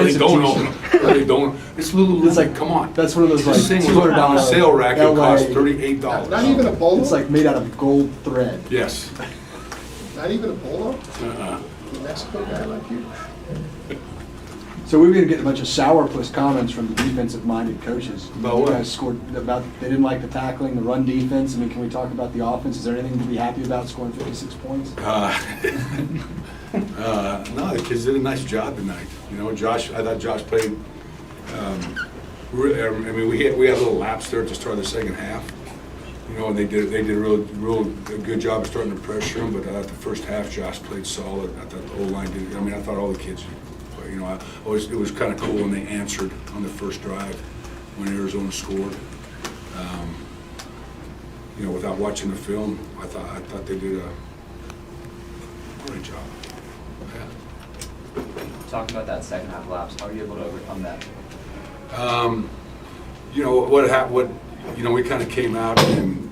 they don't own them. Or they don't. It's little. It's like, come on. That's one of those This like thing was on a $200 sale rack. It LA. cost $38. Not even a polo? It's like made out of gold thread. Yes. Not even a polo? Uh-uh. The Mexico guy like you? So we've been getting a bunch of sourpuss comments from the defensive-minded coaches. About You what? guys scored about, they didn't like the tackling, the run defense. I mean, can we talk about the offense? Is there anything to be happy about scoring 56 points? No, the kids did a nice job tonight. You know, Josh, I thought Josh played, I mean, we had a little lapse there at the start of the second half. You know, and they did a real good job of starting to pressure him, but I thought the first half Josh played solid. I thought the O-line did, I mean, I thought all the kids, you know, it was kind of cool when they answered on the first drive when Arizona scored. You know, without watching the film, I thought they did a great job. Yeah. Talking about that second half lapse, how are you able to overcome that? You know, we kind of came out and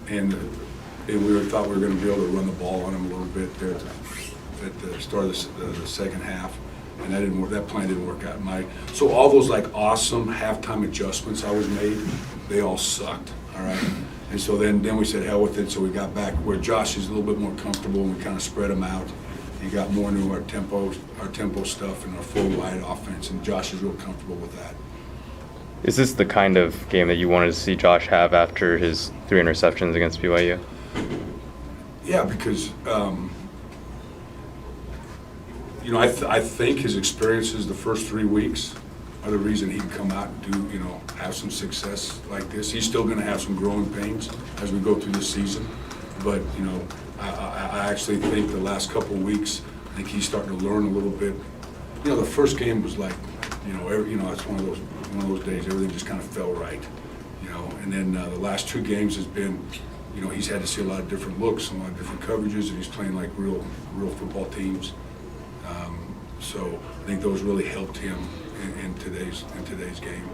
we thought we were going to be able to run the ball on them a little bit there at the start of the second half, and that didn't work. That plan didn't work out. So all those like awesome halftime adjustments I was made, they all sucked. All right, and so then we said hell with it. So we got back where Josh is a little bit more comfortable, and we kind of spread them out. He got more into our tempo stuff and our full wide offense, and Josh is real comfortable with that. Is this the kind of game that you wanted to see Josh have after his 3 interceptions against BYU? Yeah, because you know, I think his experiences the first 3 weeks are the reason he can come out and do, you know, have some success like this. He's still going to have some growing pains as we go through the season, but you know, I actually think the last couple of weeks, I think he's starting to learn a little bit. You know, the first game was like, you know, it's one of those days everything just kind of fell right, you know. And then the last 2 games has been, you know, he's had to see a lot of different looks, a lot of different coverages, and he's playing like real football teams. So I think those really helped him in today's game.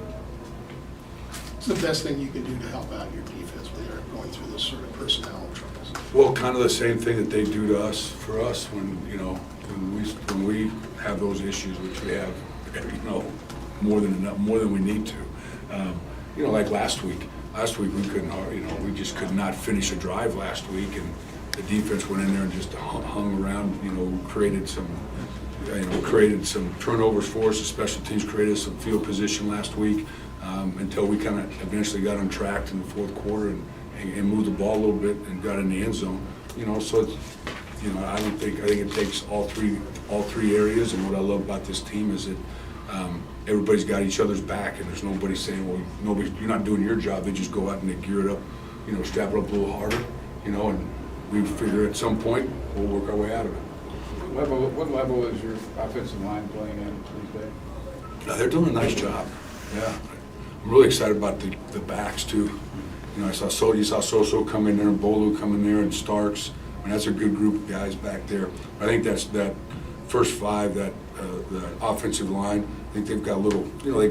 What's the best thing you can do to help out your defense when they're going through this sort of personnel troubles? Well, kind of the same thing that they do to us, for us, when, you know, when we have those issues, which we have, you know, more than we need to. You know, like last week we couldn't, you know, we just could not finish a drive last week, and the defense went in there and just hung around, you know, created some turnovers for us. The special teams created some field position last week until we kind of eventually got on track in the fourth quarter and moved the ball a little bit and got in the end zone. You know, so it's, you know, I think it takes all three areas. And what I love about this team is that everybody's got each other's back, and there's nobody saying, well, you're not doing your job. They just go out and they gear it up, you know, strap it up a little harder, you know, and we figure at some point we'll work our way out of it. What level is your offensive line playing at these days? They're doing a nice job. Yeah, I'm really excited about the backs too. You know, you saw Soso come in there and Bolu come in there and Starks. I mean, that's a good group of guys back there. I think that first 5, the offensive line, I think they've got a little, you know,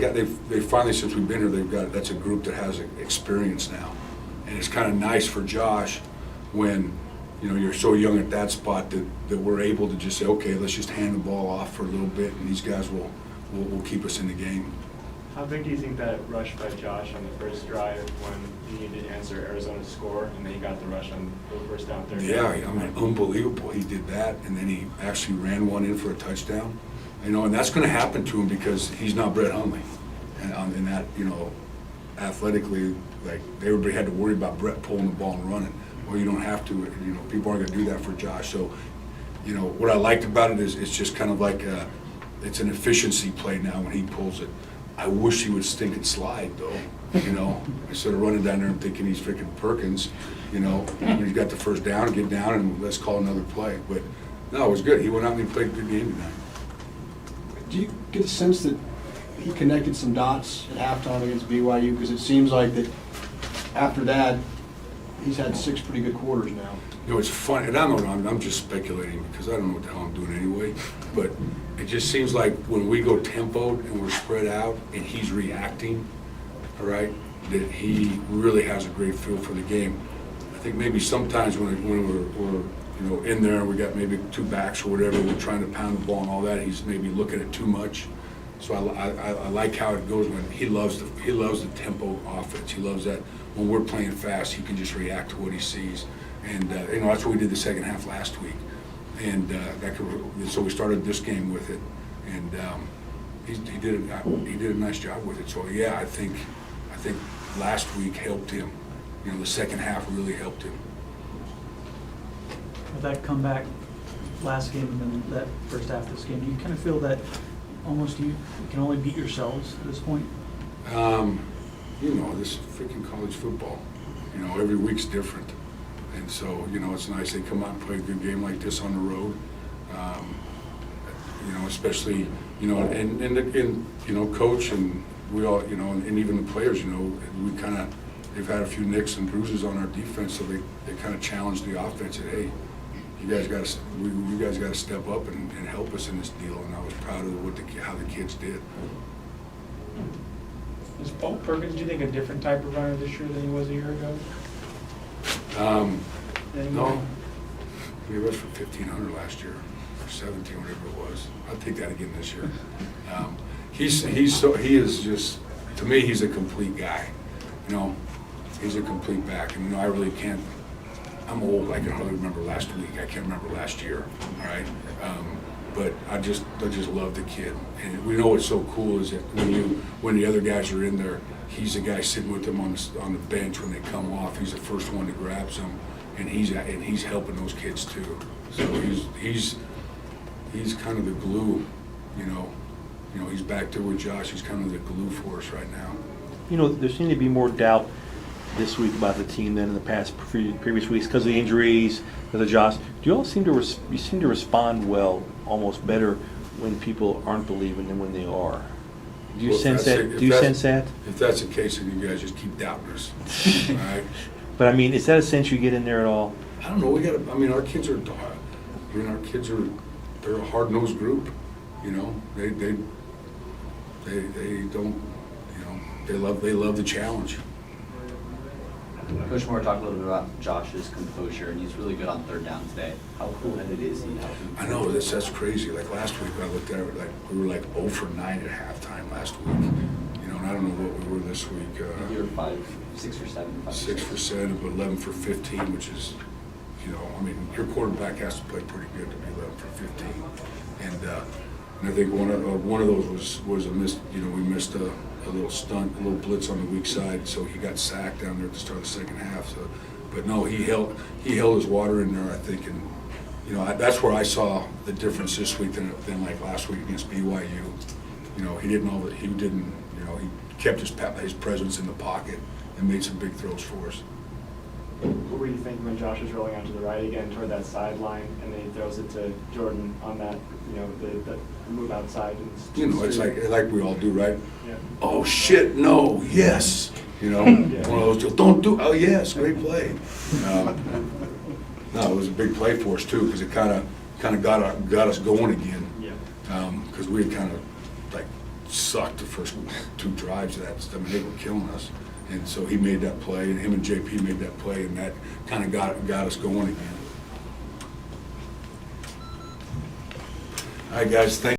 they finally, since we've been here, that's a group that has experience now. And it's kind of nice for Josh when, you know, you're so young at that spot that we're able to just say, okay, let's just hand the ball off for a little bit, and these guys will keep us in the game. How big do you think that rush by Josh on the first drive when he needed to answer Arizona's score, and then he got the rush on the first down, third Yeah, down? I mean, unbelievable. He did that, and then he actually ran one in for a touchdown. You know, and that's going to happen to him because he's not Brett Hundley. And in that, you know, athletically, like, everybody had to worry about Brett pulling the ball and running. Well, you don't have to. You know, people aren't going to do that for Josh. So, you know, what I liked about it is it's just kind of like it's an efficiency play now when he pulls it. I wish he would stink and slide, though, you know, instead of running down there and thinking he's freaking Perkins, you know, when he's got the first down, get down and let's call another play. But, no, it was good. He went out and he played a good game tonight. Do you get a sense that he connected some dots at halftime against BYU? Because it seems like that after that, he's had 6 pretty good quarters now. You know, it's funny, and I'm just speculating because I don't know what the hell I'm doing anyway, but it just seems like when we go tempoed and we're spread out and he's reacting, all right, that he really has a great feel for the game. I think maybe sometimes when we're you know, in there and we got maybe 2 backs or whatever, we're trying to pound the ball and all that, he's maybe looking at too much, So I like how it goes when he loves the tempo offense. He loves that when we're playing fast, he can just react to what he sees. And that's what we did the second half last week. And so we started this game with it, and he did a nice job with it. So yeah, I think last week helped him. The second half really helped him. With that comeback last game and then that first half of this game, do you kind of feel that almost you can only beat yourselves at this point? This is freaking college football. Every week's different. And so, it's nice they come out and play a good game like this on the road. Especially, and coach and we all, and even the players, they've had a few nicks and bruises on our defense, so they kind of challenged the offense. Said, hey, you guys got to step up and help us in this deal. And I was proud of how the kids did. Is Paul Perkins, do you think, a different type of runner this year than he was a year ago? No, he rushed for 1,500 last year, or 17, whatever it was. I'll take that again this year. He is just, to me, he's a complete guy. He's a complete back, and I really can't. I'm old. I can hardly remember last week. I can't remember last year. All right, but I just love the kid, and we know what's so cool is that when the other guys are in there, he's the guy sitting with them on the bench when they come off. He's the first one that grabs them, and he's helping those kids too. So he's kind of the glue, He's back there with Josh. He's kind of the glue for us right now. There seemed to be more doubt this week about the team than in the past previous weeks because of the injuries, because of Josh. Do you all seem to respond well, almost better when people aren't believing than when they are? Do you sense that? Do you sense that? If that's the case, then you guys just keep doubting us. All right. But is that a sense you get in there at all? I don't know. Our kids are. They're a hard-nosed group. They don't. They love the challenge. Coach Moore talked a little bit about Josh's composure, and he's really good on third down today. How cool-headed is he? I know, that's crazy. Like last week, I looked at it, we were 0 for 9 at halftime last week. And I don't know what we were this week. You were 6 for 7. 6 for 7, but 11 for 15, which is, your quarterback has to play pretty good to be 11 for 15. And I think one of those was a miss. We missed a little stunt, a little blitz on the weak side, so he got sacked down there at the start of the second half. So, but no, he held his water in there, I think, and that's where I saw the difference this week than like last week against BYU. He kept his presence in the pocket and made some big throws for us. What were you thinking when Josh was rolling out to the right again toward that sideline, and then he throws it to Jordan on that, the move outside? And It's like we all do, right? Yeah. Oh shit! No, yes. One of those. Don't do. Oh yes, great play. No, it was a big play for us too because it kind of got us going again. Yeah. Because we had kind of sucked the first 2 drives of that. They were killing us. And so he made that play, and him and JP made that play, and that kind of got us going again. All right, guys, thank you.